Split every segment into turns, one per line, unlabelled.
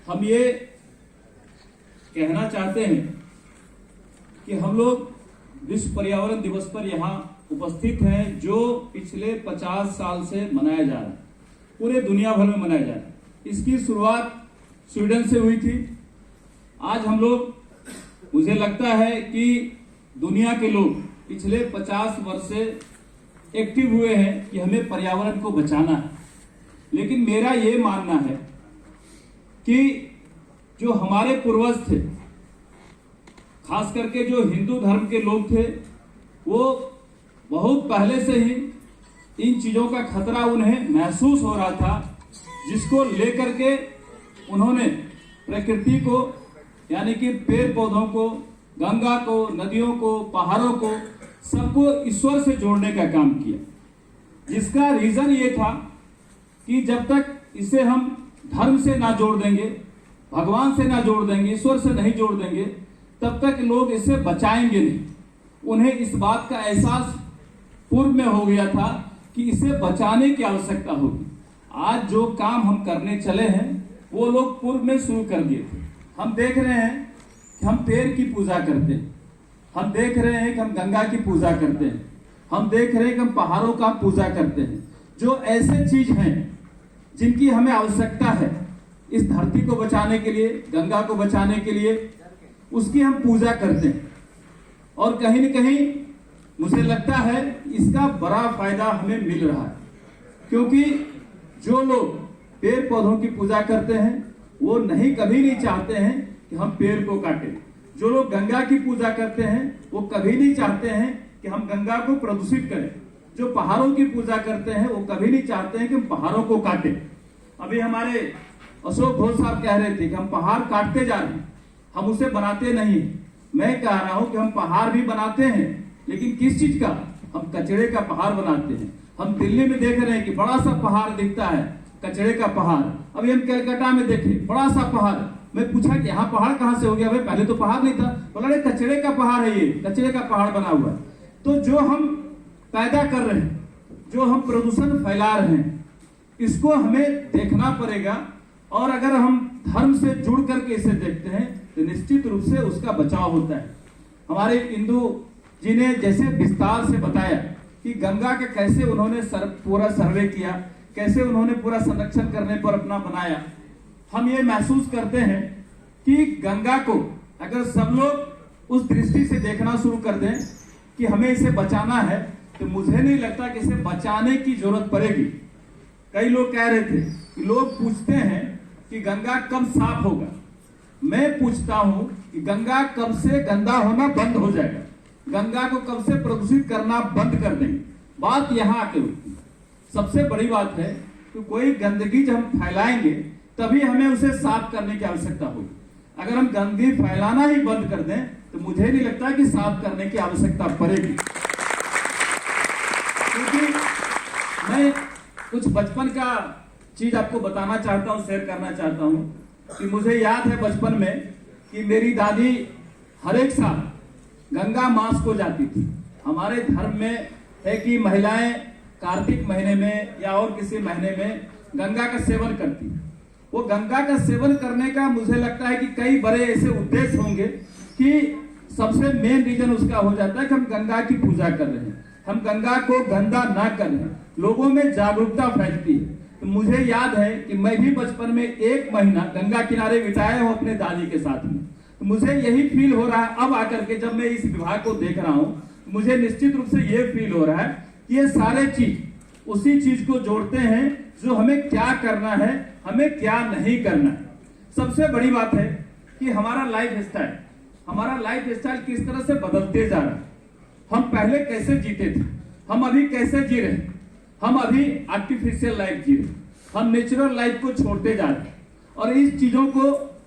हम ये कहना चाहते हैं कि हम लोग विश्व पर्यावरण दिवस पर यहाँ उपस्थित हैं, जो पिछले 50 साल से मनाया जा रहा है, पूरे दुनिया भर में मनाया जा रहा है। इसकी शुरुआत स्वीडन से हुई थी। आज हम लोग, मुझे लगता है कि दुनिया के लोग पिछले 50 वर्ष से एक्टिव हुए हैं कि हमें पर्यावरण को बचाना है। लेकिन मेरा ये मानना है कि जो हमारे पूर्वज थे, खास करके जो हिंदू धर्म के लोग थे, वो बहुत पहले से ही इन चीजों का खतरा उन्हें महसूस हो रहा था, जिसको लेकर के उन्होंने प्रकृति को, यानी कि पेड़ पौधों को, गंगा को, नदियों को, पहाड़ों को, सबको ईश्वर से जोड़ने का काम किया। जिसका रीजन ये था कि जब तक इसे हम धर्म से ना जोड़ देंगे, भगवान से ना जोड़ देंगे, ईश्वर से नहीं जोड़ देंगे, तब तक लोग इसे बचाएंगे नहीं। उन्हें इस बात का एहसास पूर्व में हो गया था कि इसे बचाने की आवश्यकता होगी। आज जो काम हम करने चले हैं वो लोग पूर्व में शुरू कर दिए थे। हम देख रहे हैं कि हम पेड़ की पूजा करते हैं, हम देख रहे हैं कि हम गंगा की पूजा करते हैं, हम देख रहे हैं कि हम पहाड़ों का पूजा करते हैं। जो ऐसे चीज हैं जिनकी हमें आवश्यकता है इस धरती को बचाने के लिए, गंगा को बचाने के लिए, उसकी हम पूजा करते हैं। और कहीं न कहीं मुझे लगता है इसका बड़ा फायदा हमें मिल रहा है, क्योंकि जो लोग पेड़ पौधों की पूजा करते हैं वो कभी नहीं चाहते हैं कि हम पेड़ को काटें। जो लोग गंगा की पूजा करते हैं वो कभी नहीं चाहते हैं कि हम गंगा को प्रदूषित करें। जो पहाड़ों की पूजा करते हैं वो कभी नहीं चाहते हैं कि हम पहाड़ों को काटें। अभी हमारे अशोक घोष साहब कह रहे थे कि हम पहाड़ काटते जा रहे हैं, हम उसे बनाते नहीं। मैं कह रहा हूं कि हम पहाड़ भी बनाते हैं, लेकिन किस चीज का? हम कचरे का पहाड़ बनाते हैं। हम दिल्ली में देख रहे हैं कि बड़ा सा पहाड़ दिखता है, कचरे का पहाड़। अभी हम कलकत्ता में देखे बड़ा सा पहाड़। मैं पूछा कि यहाँ पहाड़ कहाँ से हो गया? भाई पहले तो पहाड़ नहीं था। बोला अरे कचरे का पहाड़ है, ये कचरे का पहाड़ बना हुआ है। तो जो हम पैदा कर रहे हैं, जो हम प्रदूषण फैला रहे हैं, इसको हमें देखना पड़ेगा। और अगर हम धर्म से जुड़ करके इसे देखते हैं तो निश्चित रूप से उसका बचाव होता है। हमारे इंदु जी ने जैसे विस्तार से बताया कि गंगा का कैसे उन्होंने पूरा सर्वे किया, कैसे उन्होंने पूरा संरक्षण करने पर अपना बनाया। हम ये महसूस करते हैं कि गंगा को अगर सब लोग उस दृष्टि से देखना शुरू कर दें कि हमें इसे बचाना है, तो मुझे नहीं लगता कि इसे बचाने की जरूरत पड़ेगी। कई लोग कह रहे थे कि लोग पूछते हैं कि गंगा कब साफ होगा। मैं पूछता हूं कि गंगा कब से गंदा होना बंद हो जाएगा, गंगा को कब से प्रदूषित करना बंद कर देंगे। बात यहाँ आके होती है। सबसे बड़ी बात है कि कोई गंदगी जब हम फैलाएंगे तभी हमें उसे साफ करने की आवश्यकता होगी। अगर हम गंदगी फैलाना ही बंद कर दें तो मुझे नहीं लगता कि साफ करने की आवश्यकता पड़ेगी। क्योंकि मैं कुछ बचपन का चीज आपको बताना चाहता हूं, शेयर करना चाहता हूं कि मुझे याद है बचपन में कि मेरी दादी हर एक साल गंगा मास को जाती थी। हमारे धर्म में है कि महिलाएं कार्तिक महीने में या और किसी महीने में गंगा का सेवन करती है। वो गंगा का सेवन करने का मुझे लगता है कि कई बड़े ऐसे उद्देश्य होंगे कि सबसे मेन रीजन उसका हो जाता है कि हम गंगा की पूजा कर रहे हैं, हम गंगा को गंदा ना कर रहे हैं, लोगों में जागरूकता फैलती है। तो मुझे याद है कि मैं भी बचपन में 1 महीना गंगा किनारे बिताया हूं अपने दादी के साथ में। तो मुझे यही फील हो रहा है अब आकर के, जब मैं इस विभाग को देख रहा हूं, मुझे निश्चित रूप से ये फील हो रहा है कि ये सारे चीज उसी चीज को जोड़ते हैं जो हमें क्या करना है, हमें क्या नहीं करना है। सबसे बड़ी बात है कि हमारा लाइफ स्टाइल किस तरह से बदलते जा रहा है। हम पहले कैसे जीते थे, हम अभी कैसे जी रहे हैं। हम अभी आर्टिफिशियल लाइफ जी रहे हैं, हम नेचुरल लाइफ को छोड़ते जा रहे हैं। और इस चीजों को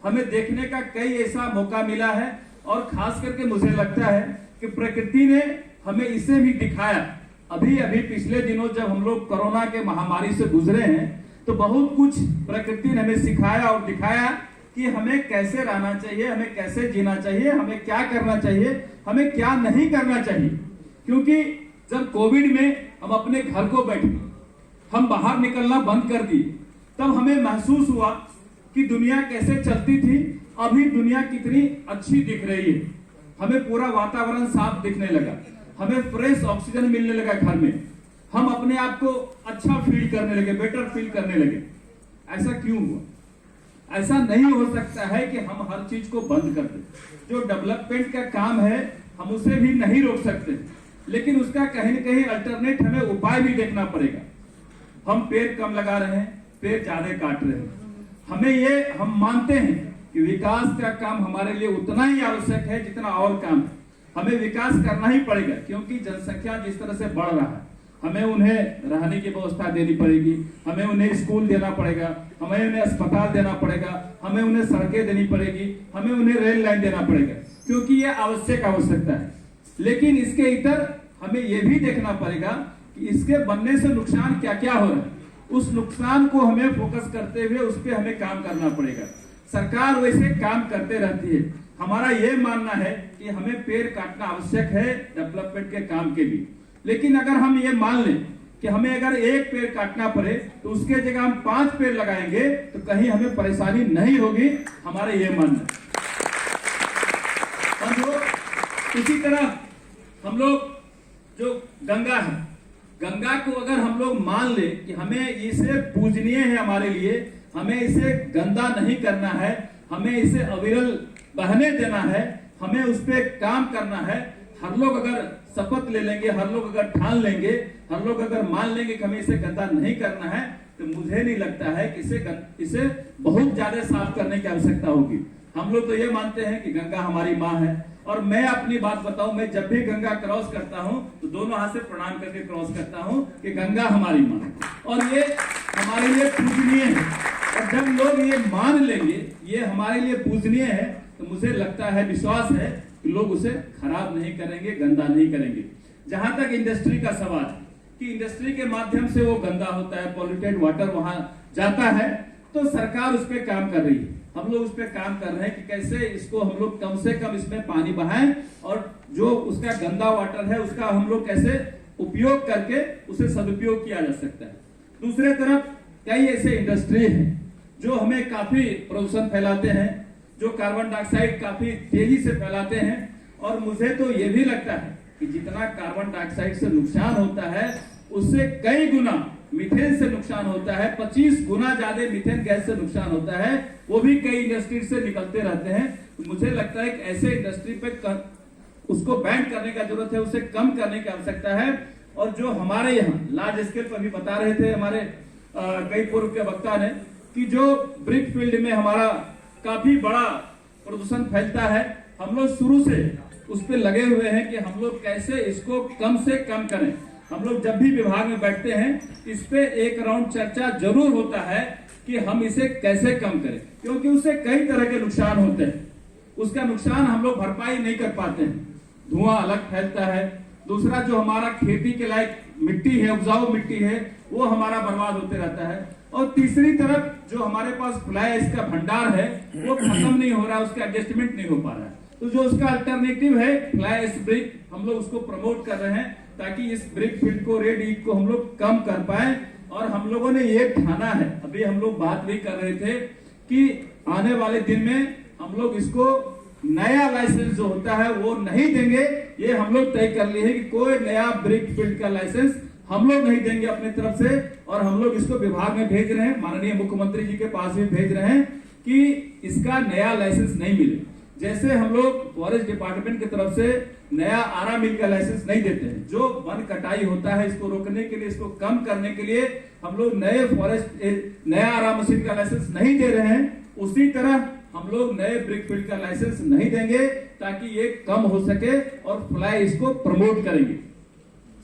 हमें देखने का कई ऐसा मौका मिला है। और खास करके मुझे लगता है कि प्रकृति ने हमें इसे भी दिखाया। अभी पिछले दिनों जब हम लोग कोरोना के महामारी से गुजरे हैं तो बहुत कुछ प्रकृति ने हमें सिखाया और दिखाया कि हमें कैसे रहना चाहिए, हमें कैसे जीना चाहिए, हमें क्या करना चाहिए, हमें क्या नहीं करना चाहिए। क्योंकि जब कोविड में हम अपने घर को बैठे, हम बाहर निकलना बंद कर दिए, तब हमें महसूस हुआ कि दुनिया कैसे चलती थी, अभी दुनिया कितनी अच्छी दिख रही है। हमें पूरा वातावरण साफ दिखने लगा, हमें फ्रेश ऑक्सीजन मिलने लगा घर में, हम अपने आप को अच्छा फील करने लगे, बेटर फील करने लगे। ऐसा क्यों हुआ? ऐसा नहीं हो सकता है कि हम हर चीज को बंद कर दें। जो डेवलपमेंट का काम है हम उसे भी नहीं रोक सकते, लेकिन उसका कहीं न कहीं अल्टरनेट हमें उपाय भी देखना पड़ेगा। हम पेड़ कम लगा रहे हैं, पेड़ ज्यादा काट रहे हैं। हम मानते हैं कि विकास का काम हमारे लिए उतना ही आवश्यक है जितना और काम है। हमें विकास करना ही पड़ेगा, क्योंकि जनसंख्या जिस तरह से बढ़ रहा है, हमें उन्हें रहने की व्यवस्था देनी पड़ेगी, हमें उन्हें स्कूल देना पड़ेगा, हमें उन्हें अस्पताल देना पड़ेगा, हमें उन्हें सड़कें देनी पड़ेगी, हमें उन्हें रेल लाइन देना पड़ेगा, क्योंकि ये आवश्यकता है। लेकिन इसके इतर हमें यह भी देखना पड़ेगा कि इसके बनने से नुकसान क्या क्या हो रहा है। उस नुकसान को हमें फोकस करते हुए उस पर हमें काम करना पड़ेगा। सरकार वैसे काम करते रहती है, हमारा यह मानना है कि हमें पेड़ काटना आवश्यक है डेवलपमेंट के काम के लिए। लेकिन अगर हम ये मान लें कि हमें अगर एक पेड़ काटना पड़े तो उसके जगह हम 5 पेड़ लगाएंगे तो कहीं हमें परेशानी नहीं होगी, हमारा ये मानना है। इसी तरह हम लोग जो गंगा है, गंगा को अगर हम लोग मान ले कि हमें इसे पूजनीय है, हमारे लिए हमें इसे गंदा नहीं करना है, हमें इसे अविरल बहने देना है, हमें उस पर काम करना है। हर लोग अगर शपथ ले लेंगे, हर लोग अगर ठान लेंगे, हर लोग अगर मान लेंगे कि हमें इसे गंदा नहीं करना है, तो मुझे नहीं लगता है कि इसे बहुत ज्यादा साफ करने की आवश्यकता होगी। हम लोग तो ये मानते हैं कि गंगा हमारी माँ है, और मैं अपनी बात बताऊं, मैं जब भी गंगा क्रॉस करता हूं तो दोनों हाथ से प्रणाम करके क्रॉस करता हूं कि गंगा हमारी माँ है और ये हमारे लिए पूजनीय है। और जब लोग ये मान लेंगे ये हमारे लिए पूजनीय है, तो मुझे लगता है, विश्वास है कि लोग उसे खराब नहीं करेंगे, गंदा नहीं करेंगे। जहां तक इंडस्ट्री का सवाल है कि इंडस्ट्री के माध्यम से वो गंदा होता है, पॉल्यूटेड वाटर वहां जाता है, तो सरकार उस पर काम कर रही है, हम लोग उस पर काम कर रहे हैं कि कैसे इसको हम लोग कम से कम इसमें पानी बहाएं और जो उसका गंदा वाटर है उसका हम लोग कैसे उपयोग करके उसे सदुपयोग किया जा सकता है। दूसरे तरफ कई ऐसे इंडस्ट्री हैं जो हमें काफी प्रदूषण फैलाते हैं, जो कार्बन डाइऑक्साइड काफी तेजी से फैलाते हैं, और मुझे तो ये भी लगता है कि जितना कार्बन डाइऑक्साइड से नुकसान होता है उससे कई गुना मीथेन से नुकसान होता है, 25 गुना ज्यादा मीथेन गैस से नुकसान होता है, वो भी कई इंडस्ट्री से निकलते रहते हैं। तो मुझे लगता है कि ऐसे इंडस्ट्री पे उसको बैन करने का जरूरत है, उसे कम करने की आवश्यकता है। और जो हमारे यहाँ लार्ज स्केल पर भी बता रहे थे हमारे कई पूर्व के वक्ता ने कि जो ब्रिक फील्ड में हमारा काफी बड़ा प्रदूषण फैलता है, हम लोग शुरू से उस पर लगे हुए हैं कि हम लोग कैसे इसको कम से कम करें। हम लोग जब भी विभाग में बैठते हैं इस पे एक राउंड चर्चा जरूर होता है कि हम इसे कैसे कम करें, क्योंकि उससे कई तरह के नुकसान होते हैं। उसका नुकसान हम लोग भरपाई नहीं कर पाते हैं, धुआं अलग फैलता है, दूसरा जो हमारा खेती के लायक मिट्टी है, उपजाऊ मिट्टी है, वो हमारा बर्बाद होते रहता है, और तीसरी तरफ जो हमारे पास फ्लाई ऐश का भंडार है वो खत्म नहीं हो रहा है, उसका एडजस्टमेंट नहीं हो पा रहा है। तो जो उसका अल्टरनेटिव है फ्लाई ऐश ब्रिक, हम लोग उसको प्रमोट कर रहे हैं ताकि इस ब्रिक फील्ड को, रेड ईट को हम लोग कम कर पाए। और हम लोगों ने ये ठाना है, अभी हम लोग बात भी कर रहे थे कि आने वाले दिन में हम लोग इसको नया लाइसेंस जो होता है वो नहीं देंगे। ये हम लोग तय कर लिए है कि कोई नया ब्रिक फील्ड का लाइसेंस हम लोग नहीं देंगे अपनी तरफ से, और हम लोग इसको विभाग में भेज रहे हैं, माननीय मुख्यमंत्री जी के पास भी भेज रहे हैं कि इसका नया लाइसेंस नहीं मिले। जैसे हम लोग फॉरेस्ट डिपार्टमेंट की तरफ से नया आरा मिल का लाइसेंस नहीं देते हैं, जो वन कटाई होता है इसको रोकने के लिए, इसको कम करने के लिए हम लोग नया आरा मशीन का लाइसेंस नहीं दे रहे हैं, उसी तरह हम लोग नए ब्रिक फील्ड का लाइसेंस नहीं देंगे ताकि ये कम हो सके और फ्लाई इसको प्रमोट करेंगे।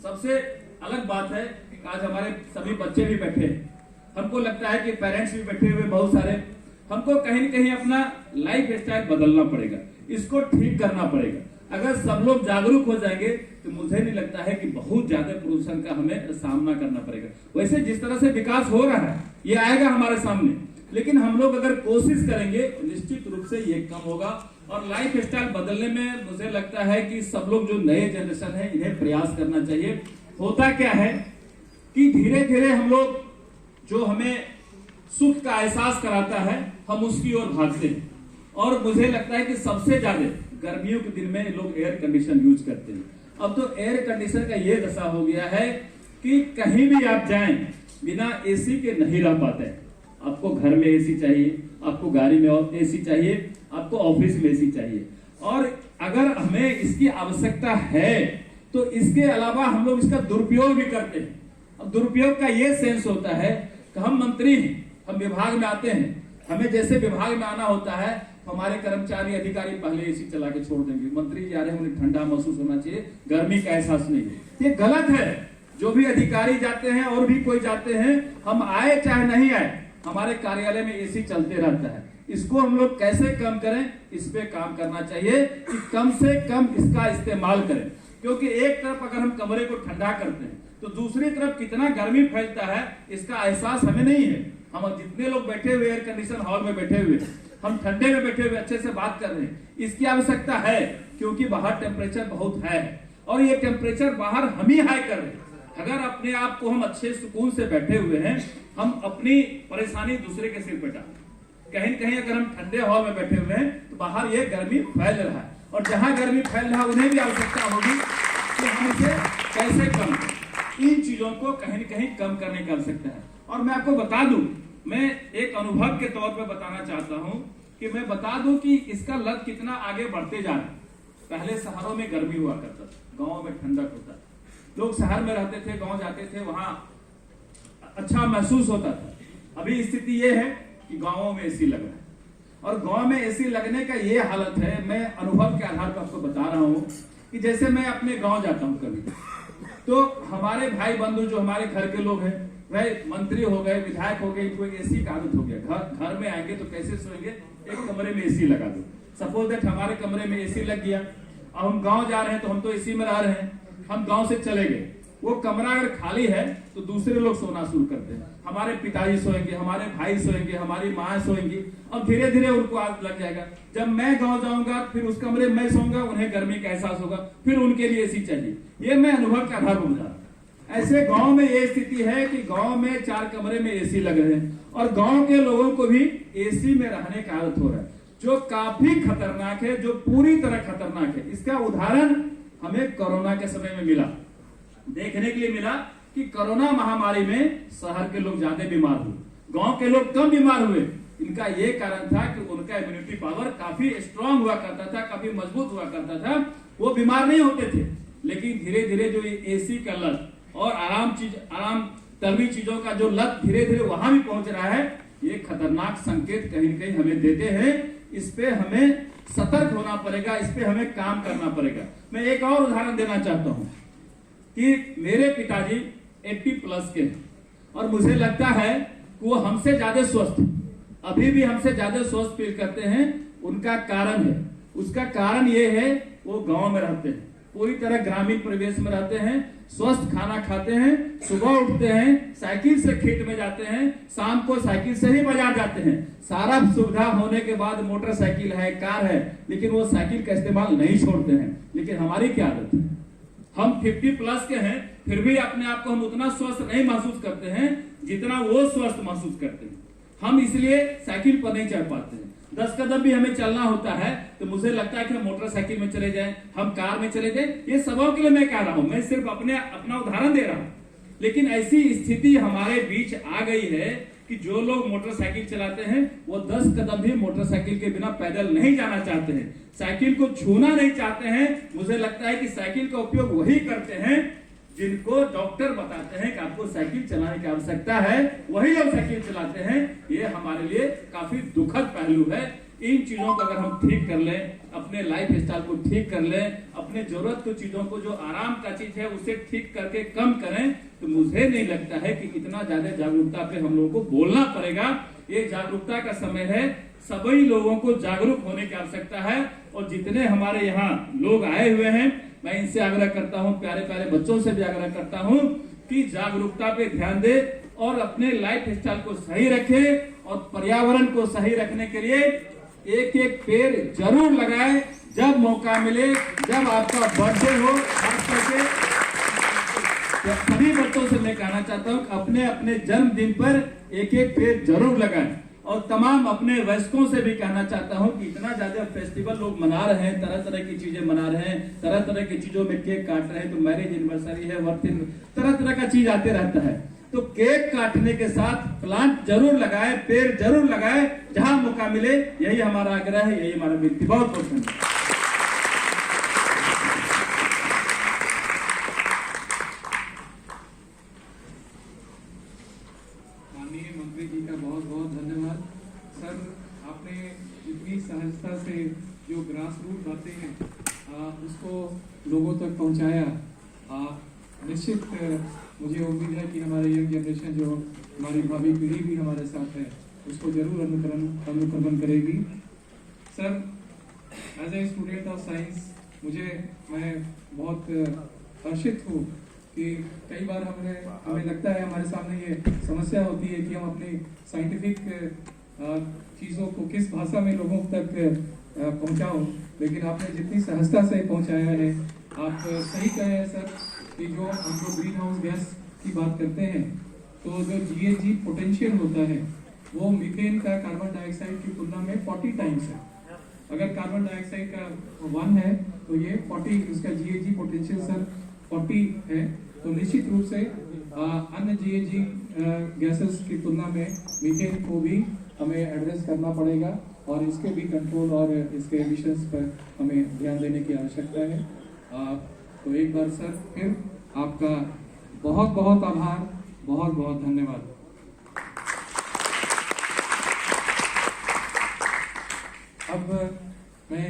सबसे अलग बात है कि आज हमारे सभी बच्चे भी बैठे हैं, हमको लगता है कि पेरेंट्स भी बैठे हुए बहुत सारे, हमको कहीं न कहीं अपना लाइफ स्टाइल बदलना पड़ेगा, इसको ठीक करना पड़ेगा। अगर सब लोग जागरूक हो जाएंगे तो मुझे नहीं लगता है कि बहुत ज्यादा प्रदूषण का हमें सामना करना पड़ेगा। वैसे जिस तरह से विकास हो रहा है ये आएगा हमारे सामने, लेकिन हम लोग अगर कोशिश करेंगे तो निश्चित रूप से ये कम होगा। और लाइफ स्टाइल बदलने में मुझे लगता है कि सब लोग जो नए जनरेशन है इन्हें प्रयास करना चाहिए। होता क्या है कि धीरे धीरे हम लोग जो हमें सुख का एहसास कराता है, हम उसकी ओर भागते हैं। और मुझे लगता है कि सबसे ज्यादा गर्मियों के दिन में लोग एयर कंडीशन यूज करते हैं। अब तो एयर कंडीशनर का ये दशा हो गया है कि कहीं भी आप जाएं बिना एसी के नहीं रह पाते हैं। आपको घर में एसी चाहिए, आपको गाड़ी में एसी चाहिए, आपको ऑफिस में एसी चाहिए। और अगर हमें इसकी आवश्यकता है तो इसके अलावा हम लोग इसका दुरुपयोग भी करते हैं। अब दुरुपयोग का ये सेंस होता है कि हम मंत्री हैं, हम विभाग में आते हैं, हमें जैसे विभाग में आना होता है हमारे कर्मचारी अधिकारी पहले एसी चला के छोड़ देंगे। मंत्री जी आ रहे हैं, उन्हें ठंडा महसूस होना चाहिए, गर्मी का एहसास नहीं है। ये गलत है। जो भी अधिकारी जाते हैं और भी कोई जाते हैं, हम आए चाहे नहीं आए, हमारे कार्यालय में एसी चलते रहता है। इसको हम लोग कैसे कम करें, इस पे काम करना चाहिए कि कम से कम इसका इस्तेमाल करें। क्योंकि एक तरफ अगर हम कमरे को ठंडा करते हैं तो दूसरी तरफ कितना गर्मी फैलता है इसका एहसास हमें नहीं है। हम जितने लोग बैठे हुए एयर कंडीशन हॉल में बैठे हुए, हम ठंडे में बैठे हुए अच्छे से बात कर रहे हैं, इसकी आवश्यकता है क्योंकि बाहर टेम्परेचर बहुत है और ये टेम्परेचर बाहर हम ही हाई कर रहे हैं। अगर अपने आप को हम अच्छे सुकून से बैठे हुए हैं, हम अपनी परेशानी दूसरे के सिर पे डालें। कहीं कहीं अगर हम ठंडे हॉल में बैठे हुए हैं तो बाहर ये गर्मी फैल रहा है और जहां गर्मी फैल रहा है उन्हें भी आवश्यकता होगी कि हम इसे कैसे कम करें। इन चीजों को कहीं न कहीं कम करने की आवश्यकता है। और मैं आपको बता दूं, मैं एक अनुभव के तौर पर बताना चाहता हूं कि मैं बता दूं कि इसका लत कितना आगे बढ़ते जा रहा है। पहले शहरों में गर्मी हुआ करता था, गांव में ठंडक होता था, लोग शहर में रहते थे, गांव जाते थे, वहां अच्छा महसूस होता था। अभी स्थिति ये है कि गांवों में एसी लग रहा है और गांव में एसी लगने का ये हालत है। मैं अनुभव के आधार पर आपको बता रहा हूं कि जैसे मैं अपने गांव जाता हूं कभी, तो हमारे भाई बंधु जो हमारे घर के लोग हैं, वह मंत्री हो गए, विधायक हो गए, इनको एसी का आदत हो गया। घर में आएंगे तो कैसे सोएंगे, एक कमरे में एसी लगा दो। सपोज दैट हमारे कमरे में एसी लग गया, अब हम गांव जा रहे हैं तो हम तो एसी में रह रहे हैं, हम गांव से चले गए, वो कमरा अगर खाली है तो दूसरे लोग सोना शुरू करते हैं। हमारे पिताजी सोएंगे, हमारे भाई सोएंगे, हमारी माँ सोएंगी। अब धीरे धीरे उनको आदत लग जाएगा। जब मैं गांव जाऊंगा फिर उस कमरे में मैं सोऊंगा, उन्हें गर्मी का एहसास होगा, फिर उनके लिए एसी चाहिए। ये मैं अनुभव के आधार पर बता रहा हूं। ऐसे गांव में ये स्थिति है कि गांव में 4 कमरे में एसी लग रहे हैं और गांव के लोगों को भी एसी में रहने का आदत हो रहा है, जो काफी खतरनाक है, जो पूरी तरह खतरनाक है। इसका उदाहरण हमें कोरोना के समय में मिला, देखने के लिए मिला कि कोरोना महामारी में शहर के लोग ज्यादा बीमार हुए, गांव के लोग कम बीमार हुए। इनका ये कारण था कि उनका इम्यूनिटी पावर काफी स्ट्रांग हुआ करता था, काफी मजबूत हुआ करता था, वो बीमार नहीं होते थे। लेकिन धीरे धीरे जो एसी का लत और आराम तलवी चीजों का जो लत धीरे धीरे वहां भी पहुंच रहा है, ये खतरनाक संकेत कहीं न कहीं हमें देते हैं। इस पे हमें सतर्क होना पड़ेगा, इस पे हमें काम करना पड़ेगा। मैं एक और उदाहरण देना चाहता हूं कि मेरे पिताजी 80+ के हैं और मुझे लगता है कि वो हमसे ज्यादा स्वस्थ, अभी भी हमसे ज्यादा स्वस्थ फील करते हैं। उनका कारण है, उसका कारण ये है वो गांव में रहते हैं, पूरी तरह ग्रामीण परिवेश में रहते हैं, स्वस्थ खाना खाते हैं, सुबह उठते हैं, साइकिल से खेत में जाते हैं, शाम को साइकिल से ही बाजार जाते हैं। सारा सुविधा होने के बाद मोटरसाइकिल है, कार है, लेकिन वो साइकिल का इस्तेमाल नहीं छोड़ते हैं। लेकिन हमारी क्या आदत है, हम 50+ के हैं, फिर भी अपने आप को हम उतना स्वस्थ नहीं महसूस करते हैं जितना वो स्वस्थ महसूस करते हैं। हम इसलिए साइकिल पर नहीं चढ़ पाते हैं। 10 कदम भी हमें चलना होता है तो मुझे लगता है कि हम मोटरसाइकिल में चले जाएं, हम कार में चले जाएं। ये सबों के लिए मैं कह रहा हूं, मैं सिर्फ अपना उदाहरण दे रहा हूं। लेकिन ऐसी स्थिति हमारे बीच आ गई है कि जो लोग मोटरसाइकिल चलाते हैं वो 10 कदम भी मोटरसाइकिल के बिना पैदल नहीं जाना चाहते हैं, साइकिल को छूना नहीं चाहते हैं। मुझे लगता है कि साइकिल का उपयोग वही करते हैं जिनको डॉक्टर बताते हैं कि आपको साइकिल चलाने की आवश्यकता है, वही लोग साइकिल चलाते हैं। ये हमारे लिए काफी दुखद पहलू है। इन चीजों को अगर हम ठीक कर लें, अपने लाइफ स्टाइल को ठीक कर लें, अपने जरूरत की चीजों को जो आराम का चीज है उसे ठीक करके कम करें, तो मुझे नहीं लगता है कि इतना ज्यादा जागरूकता पे हम लोगों को बोलना पड़ेगा। ये जागरूकता का समय है, सभी लोगों को जागरूक होने की आवश्यकता है। और जितने हमारे यहाँ लोग आए हुए हैं, मैं इनसे आग्रह करता हूँ, प्यारे प्यारे बच्चों से भी आग्रह करता हूँ कि जागरूकता पे ध्यान दे और अपने लाइफ स्टाइल को सही रखे और पर्यावरण को सही रखने के लिए एक एक पेड़ जरूर लगाए जब मौका मिले, जब आपका बर्थडे हो, खास करके तो सभी बच्चों से मैं कहना चाहता हूँ अपने अपने जन्मदिन पर एक एक पेड़ जरूर लगाएं। और तमाम अपने वयस्कों से भी कहना चाहता हूं कि इतना ज्यादा फेस्टिवल लोग मना रहे हैं, तरह तरह की चीजें मना रहे हैं, तरह तरह की चीजों में केक काट रहे हैं, तो मैरिज एनिवर्सरी है, बर्थडे, तरह तरह का चीज आते रहता है। तो केक काटने के साथ प्लांट जरूर लगाए, पेड़ जरूर लगाए, जहां मौका मिले। यही हमारा आग्रह है, यही हमारा विनती। बहुत बहुत धन्यवाद।
माननीय मंत्री जी का बहुत बहुत धन्यवाद। सर, आपने इतनी सहजता से जो ग्रास रूट बातें हैं उसको लोगों तक पहुंचाया। निश्चित मुझे उम्मीद है कि हमारे यंग जनरेशन, जो हमारी भावी पीढ़ी भी हमारे साथ है, उसको जरूर अनुकरण करेगी। Sir, as a student of science मैं बहुत हर्षित हूँ कि कई बार हमें लगता है, हमारे सामने ये समस्या होती है कि हम अपनी साइंटिफिक चीज़ों को किस भाषा में लोगों तक पहुंचाऊं, लेकिन आपने जितनी सहजता से पहुंचाया है। आप सही कहे हैं सर कि जो हम लोग ग्रीन हाउस गैस की बात करते हैं, तो जो GHG पोटेंशियल होता है वो मीथेन का कार्बन डाइऑक्साइड की तुलना में 40 टाइम्स है। अगर कार्बन डाइऑक्साइड का 1 है तो ये 40, उसका GHG पोटेंशियल सर 40 है। तो निश्चित रूप से अन्य GHG गैसेस की तुलना में मीथेन को भी हमें एड्रेस करना पड़ेगा और इसके भी कंट्रोल और इसके एमिशंस पर हमें ध्यान देने की आवश्यकता है। तो एक बार सर फिर आपका बहुत बहुत आभार, बहुत बहुत धन्यवाद। अब मैं